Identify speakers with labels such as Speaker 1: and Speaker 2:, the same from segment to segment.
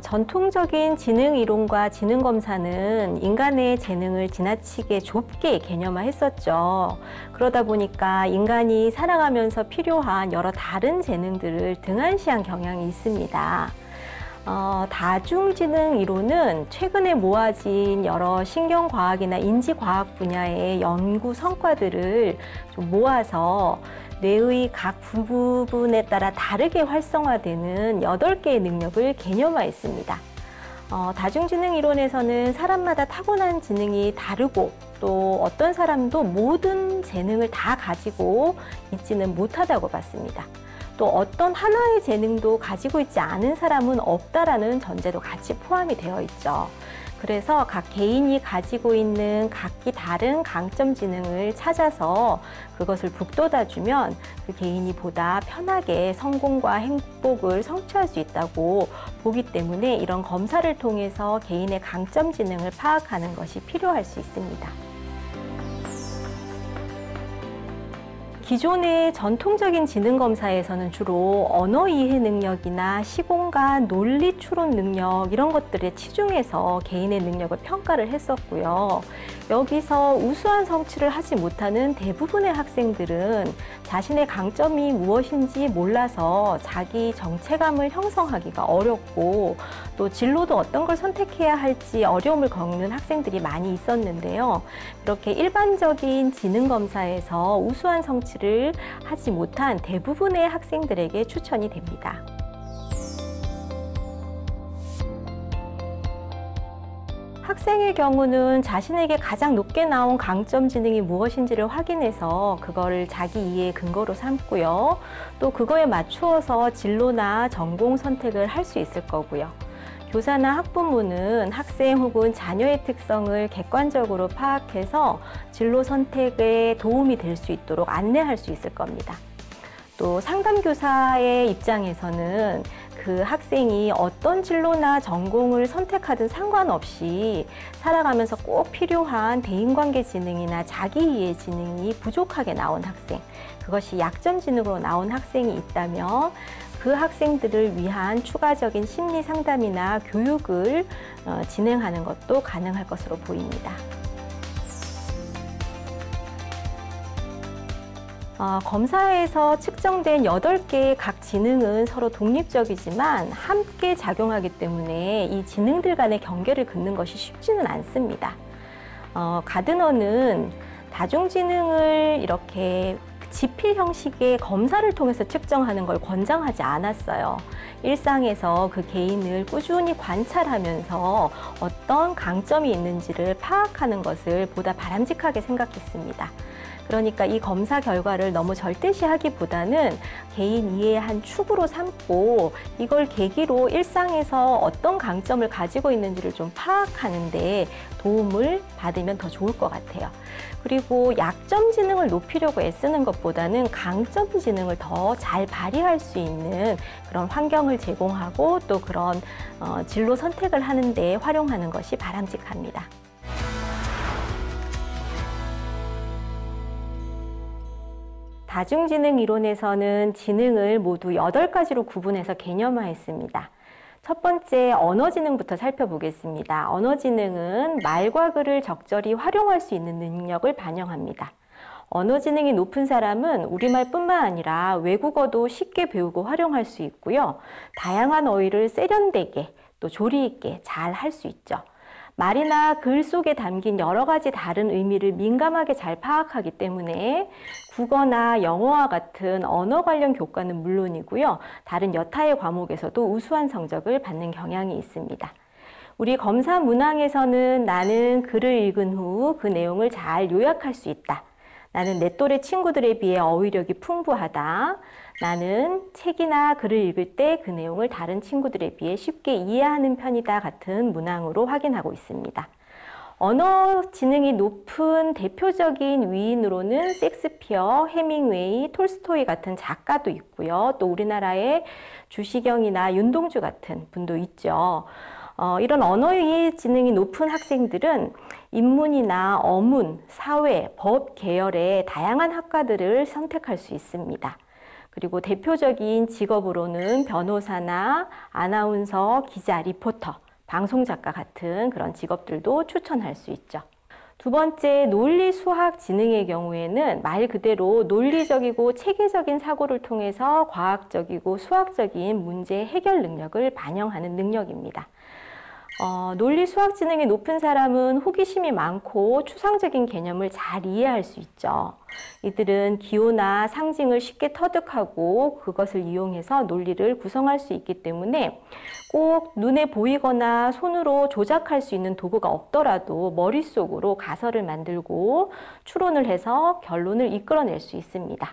Speaker 1: 전통적인 지능 이론과 지능 검사는 인간의 재능을 지나치게 좁게 개념화했었죠. 그러다 보니까 인간이 살아가면서 필요한 여러 다른 재능들을 등한시한 경향이 있습니다. 다중지능 이론은 최근에 모아진 여러 신경과학이나 인지과학 분야의 연구 성과들을 좀 모아서 뇌의 각 부분에 따라 다르게 활성화되는 8개의 능력을 개념화했습니다. 다중지능 이론에서는 사람마다 타고난 지능이 다르고 또 어떤 사람도 모든 재능을 다 가지고 있지는 못하다고 봤습니다. 또 어떤 하나의 재능도 가지고 있지 않은 사람은 없다라는 전제도 같이 포함이 되어 있죠. 그래서 각 개인이 가지고 있는 각기 다른 강점 지능을 찾아서 그것을 북돋아주면 그 개인이 보다 편하게 성공과 행복을 성취할 수 있다고 보기 때문에 이런 검사를 통해서 개인의 강점 지능을 파악하는 것이 필요할 수 있습니다. 기존의 전통적인 지능검사에서는 주로 언어 이해 능력이나 시공간, 논리 추론 능력 이런 것들에 치중해서 개인의 능력을 평가를 했었고요. 여기서 우수한 성취를 하지 못하는 대부분의 학생들은 자신의 강점이 무엇인지 몰라서 자기 정체감을 형성하기가 어렵고 또 진로도 어떤 걸 선택해야 할지 어려움을 겪는 학생들이 많이 있었는데요. 이렇게 일반적인 지능검사에서 우수한 성취를 하지 못한 대부분의 학생들에게 추천이 됩니다. 학생의 경우는 자신에게 가장 높게 나온 강점 지능이 무엇인지를 확인해서 그거를 자기 이해의 근거로 삼고요. 또 그거에 맞추어서 진로나 전공 선택을 할 수 있을 거고요. 교사나 학부모는 학생 혹은 자녀의 특성을 객관적으로 파악해서 진로 선택에 도움이 될 수 있도록 안내할 수 있을 겁니다. 또 상담교사의 입장에서는 그 학생이 어떤 진로나 전공을 선택하든 상관없이 살아가면서 꼭 필요한 대인관계 지능이나 자기이해 지능이 부족하게 나온 학생, 그것이 약점 지능으로 나온 학생이 있다면 그 학생들을 위한 추가적인 심리 상담이나 교육을 진행하는 것도 가능할 것으로 보입니다. 검사에서 측정된 8개의 각 지능은 서로 독립적이지만 함께 작용하기 때문에 이 지능들 간의 경계를 긋는 것이 쉽지는 않습니다. 가드너는 다중지능을 이렇게 지필 형식의 검사를 통해서 측정하는 걸 권장하지 않았어요. 일상에서 그 개인을 꾸준히 관찰하면서 어떤 강점이 있는지를 파악하는 것을 보다 바람직하게 생각했습니다. 그러니까 이 검사 결과를 너무 절대시하기보다는 개인 이해의 한 축으로 삼고 이걸 계기로 일상에서 어떤 강점을 가지고 있는지를 좀 파악하는 데 도움을 받으면 더 좋을 것 같아요. 그리고 약점 지능을 높이려고 애쓰는 것보다는 강점 지능을 더 잘 발휘할 수 있는 그런 환경을 제공하고 또 그런 진로 선택을 하는 데 활용하는 것이 바람직합니다. 다중지능 이론에서는 지능을 모두 8가지로 구분해서 개념화했습니다. 첫 번째, 언어지능부터 살펴보겠습니다. 언어지능은 말과 글을 적절히 활용할 수 있는 능력을 반영합니다. 언어지능이 높은 사람은 우리말뿐만 아니라 외국어도 쉽게 배우고 활용할 수 있고요. 다양한 어휘를 세련되게 또 조리 있게 잘 할 수 있죠. 말이나 글 속에 담긴 여러 가지 다른 의미를 민감하게 잘 파악하기 때문에 국어나 영어와 같은 언어 관련 교과는 물론이고요. 다른 여타의 과목에서도 우수한 성적을 받는 경향이 있습니다. 우리 검사 문항에서는 나는 글을 읽은 후 그 내용을 잘 요약할 수 있다. 나는 내 또래 친구들에 비해 어휘력이 풍부하다. 나는 책이나 글을 읽을 때 그 내용을 다른 친구들에 비해 쉽게 이해하는 편이다 같은 문항으로 확인하고 있습니다. 언어 지능이 높은 대표적인 위인으로는 섹스피어, 해밍웨이, 톨스토이 같은 작가도 있고요. 또 우리나라의 주시경이나 윤동주 같은 분도 있죠. 이런 언어의 지능이 높은 학생들은 인문이나 어문, 사회, 법 계열의 다양한 학과들을 선택할 수 있습니다. 그리고 대표적인 직업으로는 변호사나 아나운서, 기자, 리포터, 방송작가 같은 그런 직업들도 추천할 수 있죠. 두 번째, 논리, 수학, 지능의 경우에는 말 그대로 논리적이고 체계적인 사고를 통해서 과학적이고 수학적인 문제 해결 능력을 반영하는 능력입니다. 논리, 수학, 지능이 높은 사람은 호기심이 많고 추상적인 개념을 잘 이해할 수 있죠. 이들은 기호나 상징을 쉽게 터득하고 그것을 이용해서 논리를 구성할 수 있기 때문에 꼭 눈에 보이거나 손으로 조작할 수 있는 도구가 없더라도 머릿속으로 가설을 만들고 추론을 해서 결론을 이끌어낼 수 있습니다.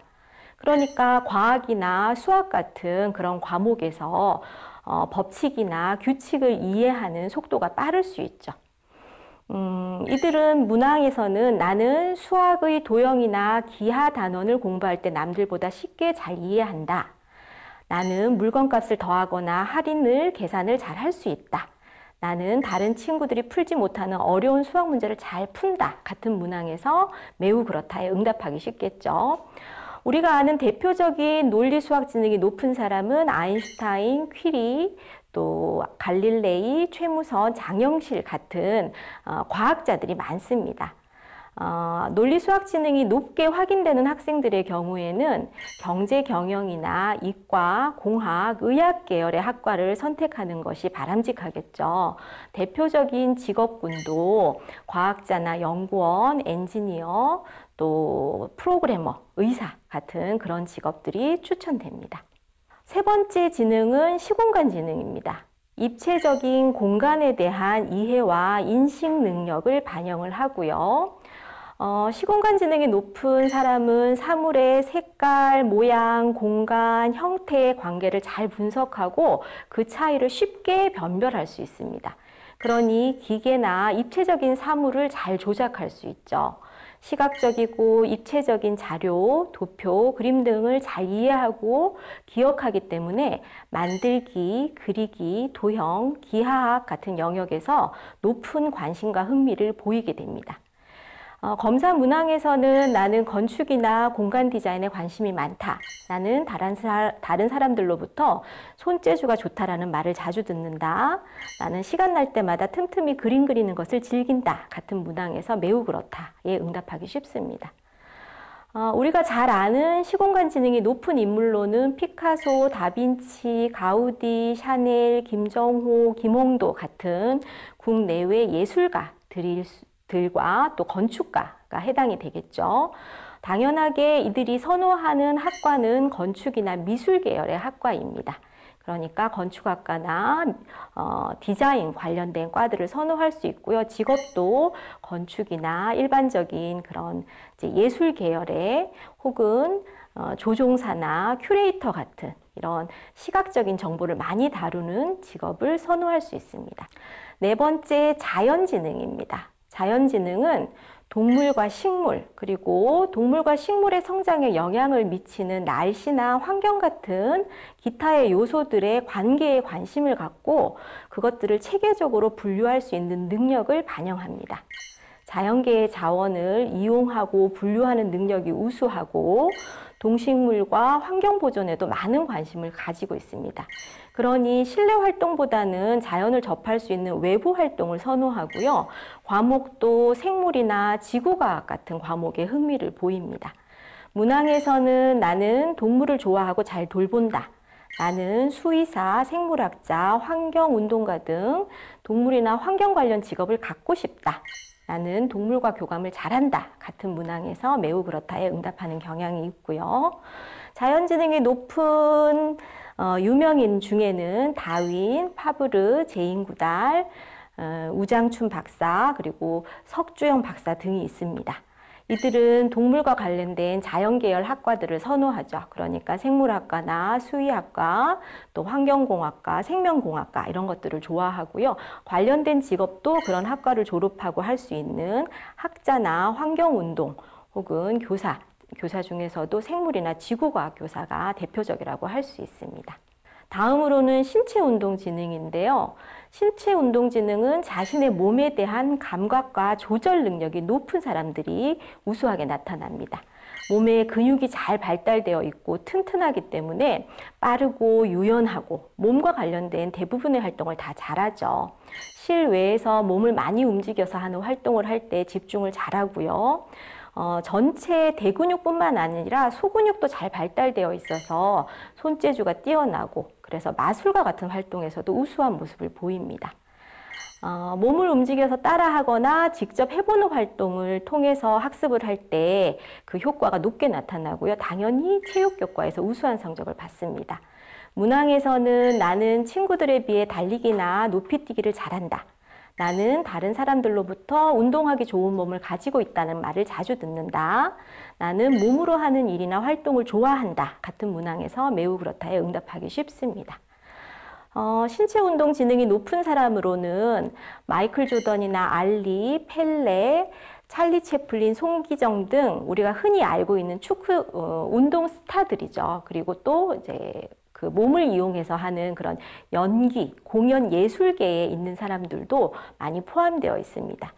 Speaker 1: 그러니까 과학이나 수학 같은 그런 과목에서 법칙이나 규칙을 이해하는 속도가 빠를 수 있죠. 이들은 문항에서는 나는 수학의 도형이나 기하 단원을 공부할 때 남들보다 쉽게 잘 이해한다. 나는 물건값을 더하거나 할인을 계산을 잘 할 수 있다. 나는 다른 친구들이 풀지 못하는 어려운 수학 문제를 잘 푼다. 같은 문항에서 매우 그렇다에 응답하기 쉽겠죠. 우리가 아는 대표적인 논리, 수학, 지능이 높은 사람은 아인슈타인, 퀴리, 또 갈릴레이, 최무선, 장영실 같은 과학자들이 많습니다. 논리, 수학, 지능이 높게 확인되는 학생들의 경우에는 경제, 경영이나 이과, 공학, 의학 계열의 학과를 선택하는 것이 바람직하겠죠. 대표적인 직업군도 과학자나 연구원, 엔지니어, 또 프로그래머, 의사 같은 그런 직업들이 추천됩니다. 세 번째 지능은 시공간 지능입니다. 입체적인 공간에 대한 이해와 인식 능력을 반영을 하고요. 시공간 지능이 높은 사람은 사물의 색깔, 모양, 공간, 형태의 관계를 잘 분석하고 그 차이를 쉽게 변별할 수 있습니다. 그러니 기계나 입체적인 사물을 잘 조작할 수 있죠. 시각적이고 입체적인 자료, 도표, 그림 등을 잘 이해하고 기억하기 때문에 만들기, 그리기, 도형, 기하학 같은 영역에서 높은 관심과 흥미를 보이게 됩니다. 검사 문항에서는 나는 건축이나 공간 디자인에 관심이 많다. 나는 다른 사람들로부터 손재주가 좋다라는 말을 자주 듣는다. 나는 시간 날 때마다 틈틈이 그림 그리는 것을 즐긴다. 같은 문항에서 매우 그렇다에 응답하기 쉽습니다. 우리가 잘 아는 시공간 지능이 높은 인물로는 피카소, 다빈치, 가우디, 샤넬, 김정호, 김홍도 같은 국내외 예술가들과 또 건축가가 해당이 되겠죠. 당연하게 이들이 선호하는 학과는 건축이나 미술 계열의 학과입니다. 그러니까 건축학과나 디자인 관련된 과들을 선호할 수 있고요. 직업도 건축이나 일반적인 그런 이제 예술 계열의 혹은 조종사나 큐레이터 같은 이런 시각적인 정보를 많이 다루는 직업을 선호할 수 있습니다. 네 번째, 자연지능입니다. 자연지능은 동물과 식물, 그리고 동물과 식물의 성장에 영향을 미치는 날씨나 환경 같은 기타의 요소들의 관계에 관심을 갖고 그것들을 체계적으로 분류할 수 있는 능력을 반영합니다. 자연계의 자원을 이용하고 분류하는 능력이 우수하고 동식물과 환경 보존에도 많은 관심을 가지고 있습니다. 그러니 실내 활동보다는 자연을 접할 수 있는 외부 활동을 선호하고요. 과목도 생물이나 지구과학 같은 과목에 흥미를 보입니다. 문항에서는 나는 동물을 좋아하고 잘 돌본다. 나는 수의사, 생물학자, 환경운동가 등 동물이나 환경 관련 직업을 갖고 싶다. 나는 동물과 교감을 잘한다. 같은 문항에서 매우 그렇다에 응답하는 경향이 있고요. 자연지능이 높은 유명인 중에는 다윈, 파브르, 제인구달, 우장춘 박사, 그리고 석주영 박사 등이 있습니다. 이들은 동물과 관련된 자연계열 학과들을 선호하죠. 그러니까 생물학과나 수의학과, 또 환경공학과, 생명공학과 이런 것들을 좋아하고요. 관련된 직업도 그런 학과를 졸업하고 할 수 있는 학자나 환경운동 혹은 교사 중에서도 생물이나 지구과학 교사가 대표적이라고 할 수 있습니다. 다음으로는 신체운동지능인데요. 신체운동지능은 자신의 몸에 대한 감각과 조절 능력이 높은 사람들이 우수하게 나타납니다. 몸에 근육이 잘 발달되어 있고 튼튼하기 때문에 빠르고 유연하고 몸과 관련된 대부분의 활동을 다 잘하죠. 실외에서 몸을 많이 움직여서 하는 활동을 할 때 집중을 잘하고요. 전체 대근육뿐만 아니라 소근육도 잘 발달되어 있어서 손재주가 뛰어나고 그래서 마술과 같은 활동에서도 우수한 모습을 보입니다. 몸을 움직여서 따라하거나 직접 해보는 활동을 통해서 학습을 할 때 그 효과가 높게 나타나고요. 당연히 체육교과에서 우수한 성적을 받습니다. 문항에서는 나는 친구들에 비해 달리기나 높이뛰기를 잘한다. 나는 다른 사람들로부터 운동하기 좋은 몸을 가지고 있다는 말을 자주 듣는다. 나는 몸으로 하는 일이나 활동을 좋아한다. 같은 문항에서 매우 그렇다에 응답하기 쉽습니다. 신체 운동 지능이 높은 사람으로는 마이클 조던이나 알리, 펠레, 찰리 채플린, 송기정 등 우리가 흔히 알고 있는 축구 운동 스타들이죠. 그리고 또 이제 그 몸을 이용해서 하는 그런 연기, 공연 예술계에 있는 사람들도 많이 포함되어 있습니다.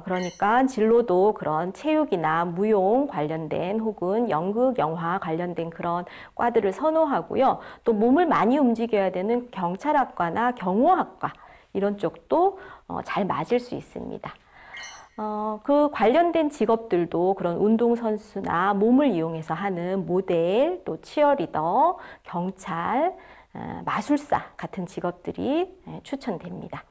Speaker 1: 그러니까 진로도 그런 체육이나 무용 관련된 혹은 연극, 영화 관련된 그런 과들을 선호하고요. 또 몸을 많이 움직여야 되는 경찰학과나 경호학과 이런 쪽도 잘 맞을 수 있습니다. 그 관련된 직업들도 그런 운동선수나 몸을 이용해서 하는 모델, 또 치어리더, 경찰, 마술사 같은 직업들이 추천됩니다.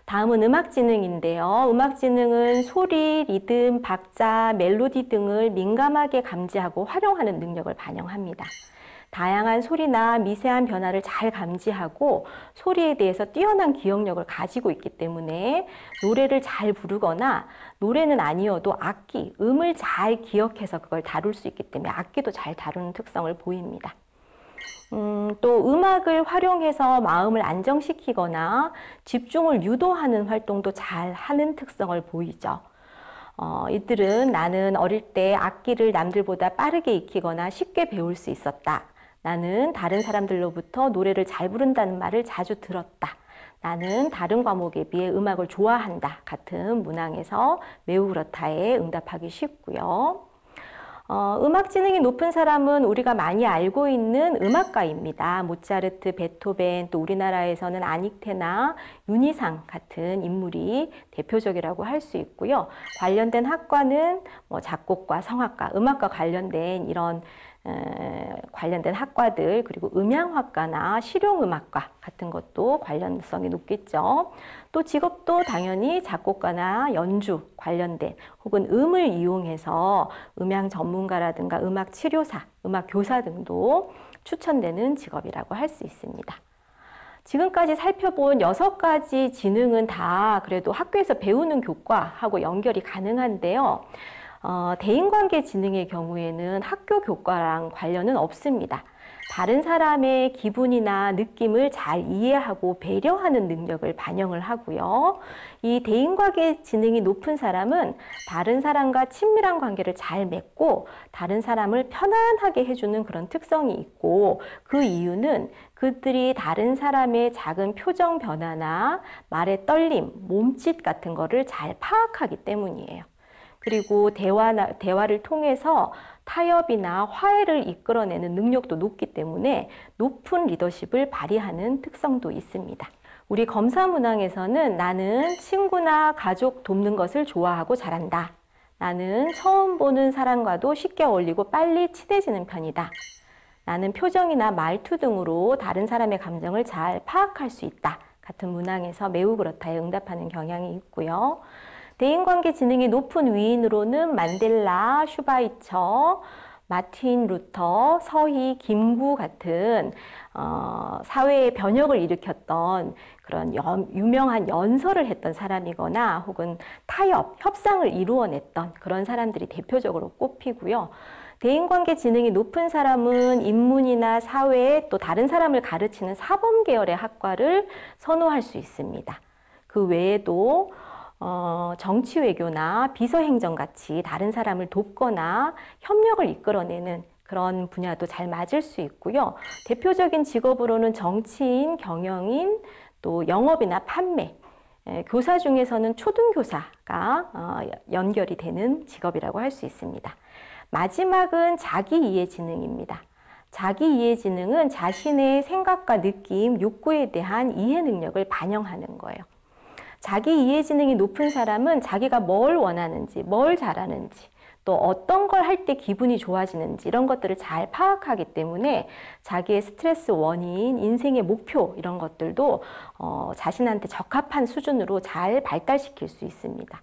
Speaker 1: 다음은 음악지능인데요. 음악지능은 소리, 리듬, 박자, 멜로디 등을 민감하게 감지하고 활용하는 능력을 반영합니다. 다양한 소리나 미세한 변화를 잘 감지하고 소리에 대해서 뛰어난 기억력을 가지고 있기 때문에 노래를 잘 부르거나 노래는 아니어도 악기, 음을 잘 기억해서 그걸 다룰 수 있기 때문에 악기도 잘 다루는 특성을 보입니다. 또 음악을 활용해서 마음을 안정시키거나 집중을 유도하는 활동도 잘 하는 특성을 보이죠. 이들은 나는 어릴 때 악기를 남들보다 빠르게 익히거나 쉽게 배울 수 있었다. 나는 다른 사람들로부터 노래를 잘 부른다는 말을 자주 들었다. 나는 다른 과목에 비해 음악을 좋아한다. 같은 문항에서 매우 그렇다에 응답하기 쉽고요. 음악 지능이 높은 사람은 우리가 많이 알고 있는 음악가입니다. 모차르트, 베토벤, 또 우리나라에서는 안익태나 윤희상 같은 인물이 대표적이라고 할 수 있고요. 관련된 학과는 작곡과 성악가, 음악과 관련된 이런 관련된 학과들, 그리고 음향학과나 실용음악과 같은 것도 관련성이 높겠죠. 또 직업도 당연히 작곡가나 연주 관련된 혹은 음을 이용해서 음향 전문가라든가 음악 치료사, 음악 교사 등도 추천되는 직업이라고 할 수 있습니다. 지금까지 살펴본 6가지 지능은 다 그래도 학교에서 배우는 교과하고 연결이 가능한데요. 대인관계 지능의 경우에는 학교 교과랑 관련은 없습니다. 다른 사람의 기분이나 느낌을 잘 이해하고 배려하는 능력을 반영을 하고요. 이 대인관계 지능이 높은 사람은 다른 사람과 친밀한 관계를 잘 맺고 다른 사람을 편안하게 해주는 그런 특성이 있고, 그 이유는 그들이 다른 사람의 작은 표정 변화나 말의 떨림, 몸짓 같은 거를 잘 파악하기 때문이에요. 그리고 대화를 통해서 타협이나 화해를 이끌어내는 능력도 높기 때문에 높은 리더십을 발휘하는 특성도 있습니다. 우리 검사 문항에서는 나는 친구나 가족 돕는 것을 좋아하고 잘한다. 나는 처음 보는 사람과도 쉽게 어울리고 빨리 친해지는 편이다. 나는 표정이나 말투 등으로 다른 사람의 감정을 잘 파악할 수 있다. 같은 문항에서 매우 그렇다에 응답하는 경향이 있고요. 대인관계 지능이 높은 위인으로는 만델라, 슈바이처, 마틴 루터, 서희, 김구 같은 사회의 변혁을 일으켰던 그런 유명한 연설을 했던 사람이거나 혹은 타협, 협상을 이루어냈던 그런 사람들이 대표적으로 꼽히고요. 대인관계 지능이 높은 사람은 인문이나 사회, 또 다른 사람을 가르치는 사범 계열의 학과를 선호할 수 있습니다. 그 외에도 정치 외교나 비서행정 같이 다른 사람을 돕거나 협력을 이끌어내는 그런 분야도 잘 맞을 수 있고요. 대표적인 직업으로는 정치인, 경영인, 또 영업이나 판매, 교사 중에서는 초등교사가 연결이 되는 직업이라고 할 수 있습니다. 마지막은 자기이해 지능입니다. 자기이해 지능은 자신의 생각과 느낌, 욕구에 대한 이해 능력을 반영하는 거예요. 자기이해 지능이 높은 사람은 자기가 뭘 원하는지, 뭘 잘하는지, 또 어떤 걸 할 때 기분이 좋아지는지 이런 것들을 잘 파악하기 때문에 자기의 스트레스 원인, 인생의 목표 이런 것들도 자신한테 적합한 수준으로 잘 발달시킬 수 있습니다.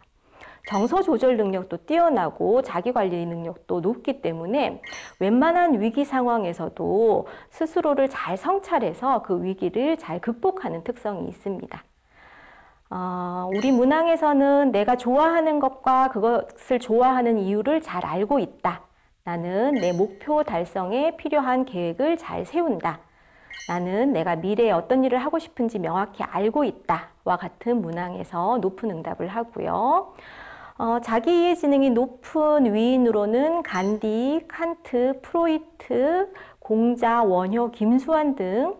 Speaker 1: 정서 조절 능력도 뛰어나고 자기관리 능력도 높기 때문에 웬만한 위기 상황에서도 스스로를 잘 성찰해서 그 위기를 잘 극복하는 특성이 있습니다. 우리 문항에서는 내가 좋아하는 것과 그것을 좋아하는 이유를 잘 알고 있다. 나는 내 목표 달성에 필요한 계획을 잘 세운다. 나는 내가 미래에 어떤 일을 하고 싶은지 명확히 알고 있다. 와 같은 문항에서 높은 응답을 하고요. 자기이해 지능이 높은 위인으로는 간디, 칸트, 프로이트, 공자, 원효, 김수환 등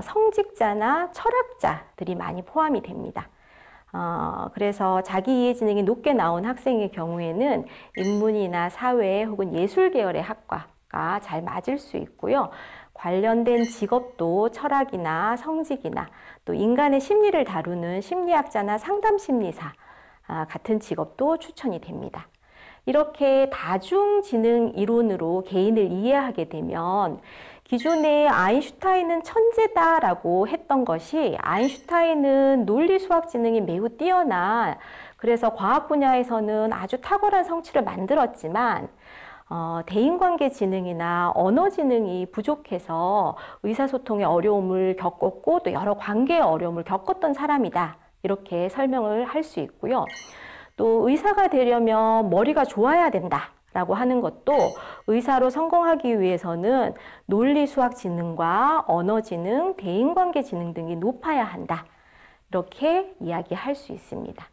Speaker 1: 성직자나 철학자들이 많이 포함이 됩니다. 그래서 자기이해 지능이 높게 나온 학생의 경우에는 인문이나 사회 혹은 예술 계열의 학과가 잘 맞을 수 있고요. 관련된 직업도 철학이나 성직이나 또 인간의 심리를 다루는 심리학자나 상담심리사 같은 직업도 추천이 됩니다. 이렇게 다중지능 이론으로 개인을 이해하게 되면 기존에 아인슈타인은 천재다라고 했던 것이 아인슈타인은 논리 수학 지능이 매우 뛰어나 그래서 과학 분야에서는 아주 탁월한 성취를 만들었지만 대인관계 지능이나 언어 지능이 부족해서 의사소통의 어려움을 겪었고 또 여러 관계의 어려움을 겪었던 사람이다. 이렇게 설명을 할 수 있고요. 또 의사가 되려면 머리가 좋아야 된다. 라고 하는 것도 의사로 성공하기 위해서는 논리 수학 지능과 언어 지능, 대인관계 지능 등이 높아야 한다. 이렇게 이야기할 수 있습니다.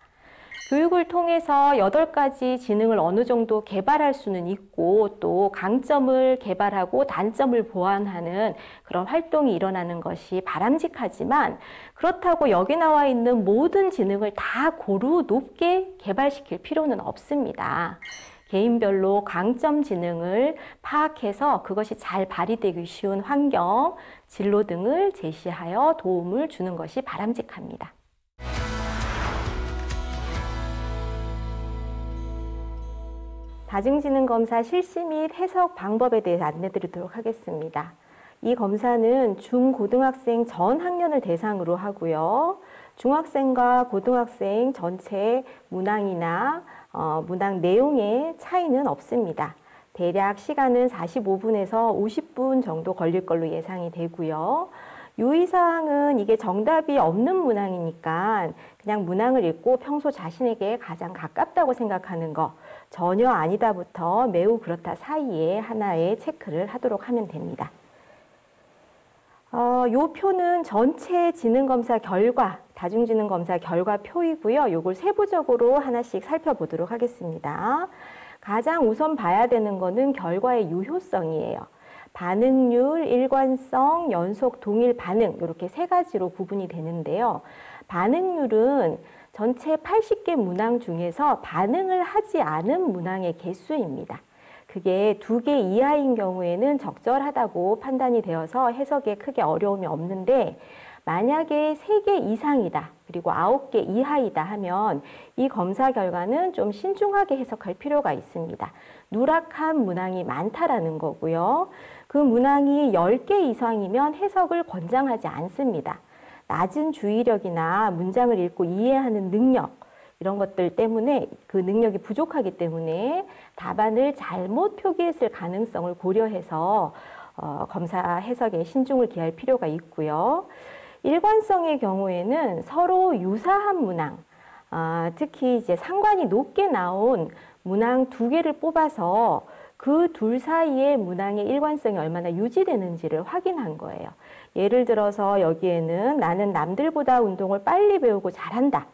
Speaker 1: 교육을 통해서 8가지 지능을 어느 정도 개발할 수는 있고 또 강점을 개발하고 단점을 보완하는 그런 활동이 일어나는 것이 바람직하지만 그렇다고 여기 나와 있는 모든 지능을 다 고루 높게 개발시킬 필요는 없습니다. 개인별로 강점 지능을 파악해서 그것이 잘 발휘되기 쉬운 환경, 진로 등을 제시하여 도움을 주는 것이 바람직합니다. 다중지능검사 실시 및 해석 방법에 대해서 안내드리도록 하겠습니다. 이 검사는 중고등학생 전 학년을 대상으로 하고요. 중학생과 고등학생 전체 문항이나 문항 내용의 차이는 없습니다. 대략 시간은 45분에서 50분 정도 걸릴 걸로 예상이 되고요. 유의사항은 이게 정답이 없는 문항이니까 그냥 문항을 읽고 평소 자신에게 가장 가깝다고 생각하는 거 전혀 아니다부터 매우 그렇다 사이에 하나의 체크를 하도록 하면 됩니다. 요 표는 전체 지능검사 결과, 다중지능검사 결과표이고요. 요걸 세부적으로 하나씩 살펴보도록 하겠습니다. 가장 우선 봐야 되는 거는 결과의 유효성이에요. 반응률, 일관성, 연속, 동일 반응 이렇게 3가지로 구분이 되는데요. 반응률은 전체 80개 문항 중에서 반응을 하지 않은 문항의 개수입니다. 그게 2개 이하인 경우에는 적절하다고 판단이 되어서 해석에 크게 어려움이 없는데 만약에 3개 이상이다 그리고 9개 이하이다 하면 이 검사 결과는 좀 신중하게 해석할 필요가 있습니다. 누락한 문항이 많다라는 거고요. 그 문항이 10개 이상이면 해석을 권장하지 않습니다. 낮은 주의력이나 문장을 읽고 이해하는 능력 이런 것들 때문에 그 능력이 부족하기 때문에 답안을 잘못 표기했을 가능성을 고려해서 검사 해석에 신중을 기할 필요가 있고요. 일관성의 경우에는 서로 유사한 문항, 특히 이제 상관이 높게 나온 문항 2개를 뽑아서 그 둘 사이의 문항의 일관성이 얼마나 유지되는지를 확인한 거예요. 예를 들어서 여기에는 나는 남들보다 운동을 빨리 배우고 잘한다.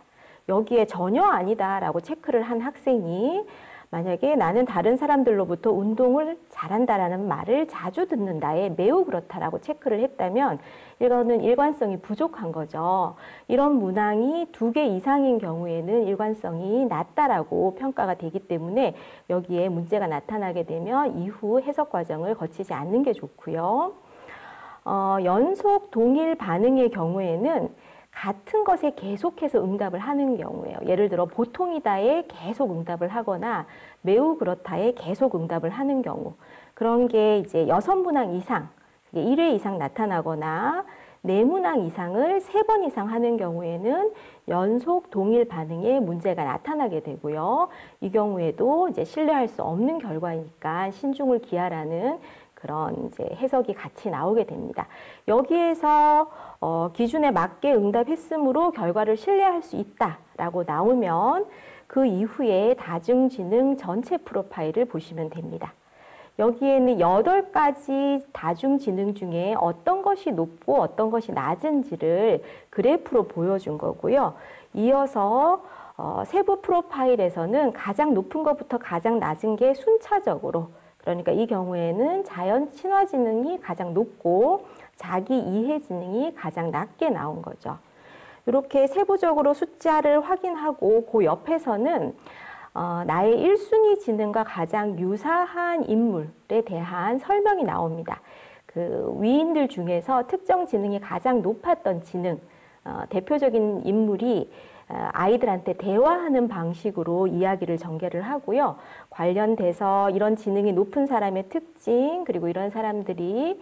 Speaker 1: 여기에 전혀 아니다라고 체크를 한 학생이 만약에 나는 다른 사람들로부터 운동을 잘한다라는 말을 자주 듣는다에 매우 그렇다라고 체크를 했다면 이거는 일관성이 부족한 거죠. 이런 문항이 2개 이상인 경우에는 일관성이 낮다라고 평가가 되기 때문에 여기에 문제가 나타나게 되면 이후 해석 과정을 거치지 않는 게 좋고요. 연속 동일 반응의 경우에는 같은 것에 계속해서 응답을 하는 경우예요. 예를 들어 보통이다에 계속 응답을 하거나 매우 그렇다에 계속 응답을 하는 경우. 그런 게 이제 6문항 이상, 1회 이상 나타나거나 4문항 이상을 3번 이상 하는 경우에는 연속 동일 반응에 문제가 나타나게 되고요. 이 경우에도 이제 신뢰할 수 없는 결과이니까 신중을 기하라는 그런 이제 해석이 같이 나오게 됩니다. 여기에서 기준에 맞게 응답했으므로 결과를 신뢰할 수 있다라고 나오면 그 이후에 다중지능 전체 프로파일을 보시면 됩니다. 여기에는 8가지 다중지능 중에 어떤 것이 높고 어떤 것이 낮은지를 그래프로 보여준 거고요. 이어서 세부 프로파일에서는 가장 높은 것부터 가장 낮은 게 순차적으로, 그러니까 이 경우에는 자연 친화 지능이 가장 높고 자기 이해 지능이 가장 낮게 나온 거죠. 이렇게 세부적으로 숫자를 확인하고 그 옆에서는 나의 1순위 지능과 가장 유사한 인물에 대한 설명이 나옵니다. 그 위인들 중에서 특정 지능이 가장 높았던 지능, 대표적인 인물이 아이들한테 대화하는 방식으로 이야기를 전개를 하고요. 관련돼서 이런 지능이 높은 사람의 특징, 그리고 이런 사람들이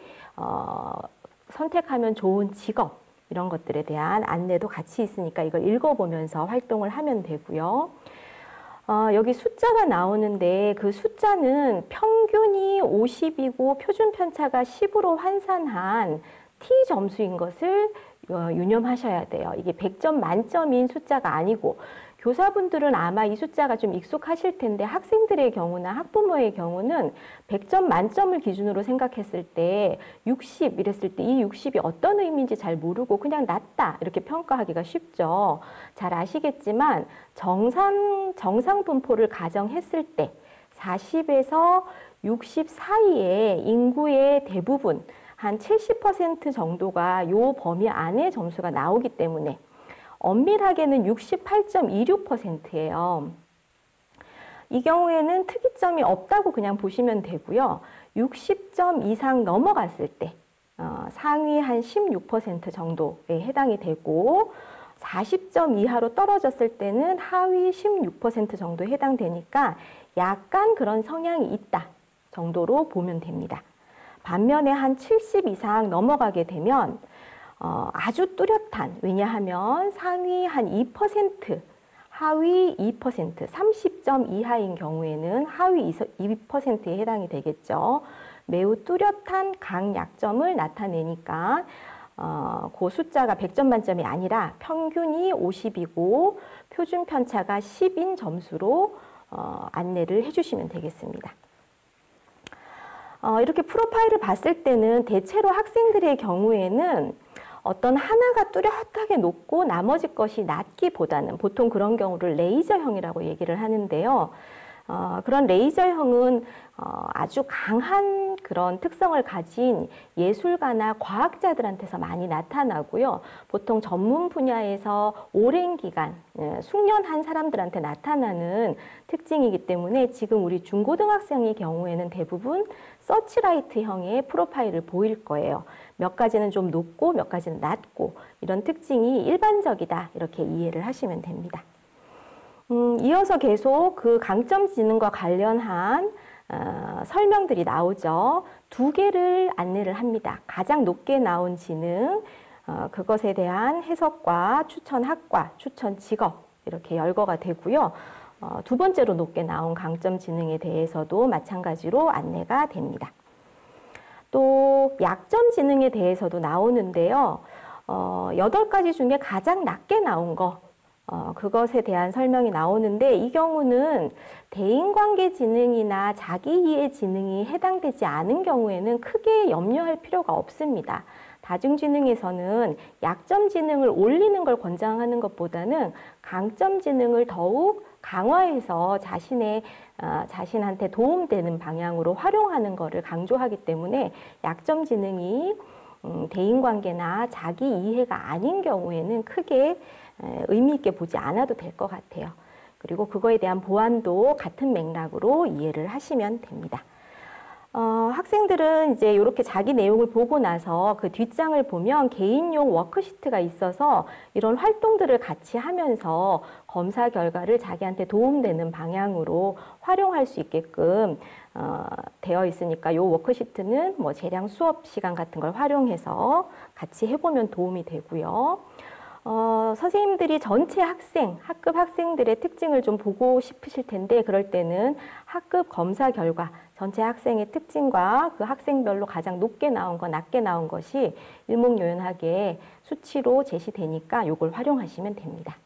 Speaker 1: 선택하면 좋은 직업, 이런 것들에 대한 안내도 같이 있으니까 이걸 읽어보면서 활동을 하면 되고요. 여기 숫자가 나오는데 그 숫자는 평균이 50이고 표준 편차가 10으로 환산한 T 점수인 것을 유념하셔야 돼요. 이게 100점 만점인 숫자가 아니고, 교사분들은 아마 이 숫자가 좀 익숙하실 텐데 학생들의 경우나 학부모의 경우는 100점 만점을 기준으로 생각했을 때 60 이랬을 때 이 60이 어떤 의미인지 잘 모르고 그냥 낮다 이렇게 평가하기가 쉽죠. 잘 아시겠지만 정상 분포를 가정했을 때 40에서 60 사이에 인구의 대부분 한 70% 정도가 요 범위 안에 점수가 나오기 때문에 엄밀하게는 68.26%예요. 이 경우에는 특이점이 없다고 그냥 보시면 되고요. 60점 이상 넘어갔을 때 상위 한 16% 정도에 해당이 되고 40점 이하로 떨어졌을 때는 하위 16% 정도에 해당되니까 약간 그런 성향이 있다 정도로 보면 됩니다. 반면에 한 70 이상 넘어가게 되면 아주 뚜렷한, 왜냐하면 상위 한 2%, 하위 2%, 30점 이하인 경우에는 하위 2%에 해당이 되겠죠. 매우 뚜렷한 강약점을 나타내니까 그 숫자가 100점 만점이 아니라 평균이 50이고 표준 편차가 10인 점수로 안내를 해주시면 되겠습니다. 이렇게 프로파일을 봤을 때는 대체로 학생들의 경우에는 어떤 하나가 뚜렷하게 높고 나머지 것이 낮기보다는 보통 그런 경우를 레이저형이라고 얘기를 하는데요. 그런 레이저형은 아주 강한 그런 특성을 가진 예술가나 과학자들한테서 많이 나타나고요. 보통 전문 분야에서 오랜 기간 숙련한 사람들한테 나타나는 특징이기 때문에 지금 우리 중고등학생의 경우에는 대부분 서치라이트형의 프로파일을 보일 거예요. 몇 가지는 좀 높고 몇 가지는 낮고 이런 특징이 일반적이다 이렇게 이해를 하시면 됩니다. 이어서 계속 그 강점 지능과 관련한 설명들이 나오죠. 2개를 안내를 합니다. 가장 높게 나온 지능, 그것에 대한 해석과 추천 학과, 추천 직업 이렇게 열거가 되고요. 2번째로 높게 나온 강점 지능에 대해서도 마찬가지로 안내가 됩니다. 또 약점 지능에 대해서도 나오는데요. 8가지 중에 가장 낮게 나온 거, 그것에 대한 설명이 나오는데 이 경우는 대인관계 지능이나 자기이해 지능이 해당되지 않은 경우에는 크게 염려할 필요가 없습니다. 다중지능에서는 약점 지능을 올리는 걸 권장하는 것보다는 강점 지능을 더욱 강화해서 자신한테 도움되는 방향으로 활용하는 것을 강조하기 때문에 약점 지능이 대인관계나 자기 이해가 아닌 경우에는 크게 의미 있게 보지 않아도 될 것 같아요. 그리고 그거에 대한 보완도 같은 맥락으로 이해를 하시면 됩니다. 학생들은 이제 이렇게 자기 내용을 보고 나서 그 뒷장을 보면 개인용 워크시트가 있어서 이런 활동들을 같이 하면서 검사 결과를 자기한테 도움되는 방향으로 활용할 수 있게끔 되어 있으니까 이 워크시트는 뭐 재량 수업 시간 같은 걸 활용해서 같이 해보면 도움이 되고요. 선생님들이 전체 학급 학생들의 특징을 좀 보고 싶으실 텐데 그럴 때는 학급 검사 결과, 전체 학생의 특징과 그 학생별로 가장 높게 나온 것, 낮게 나온 것이 일목요연하게 수치로 제시되니까 이걸 활용하시면 됩니다.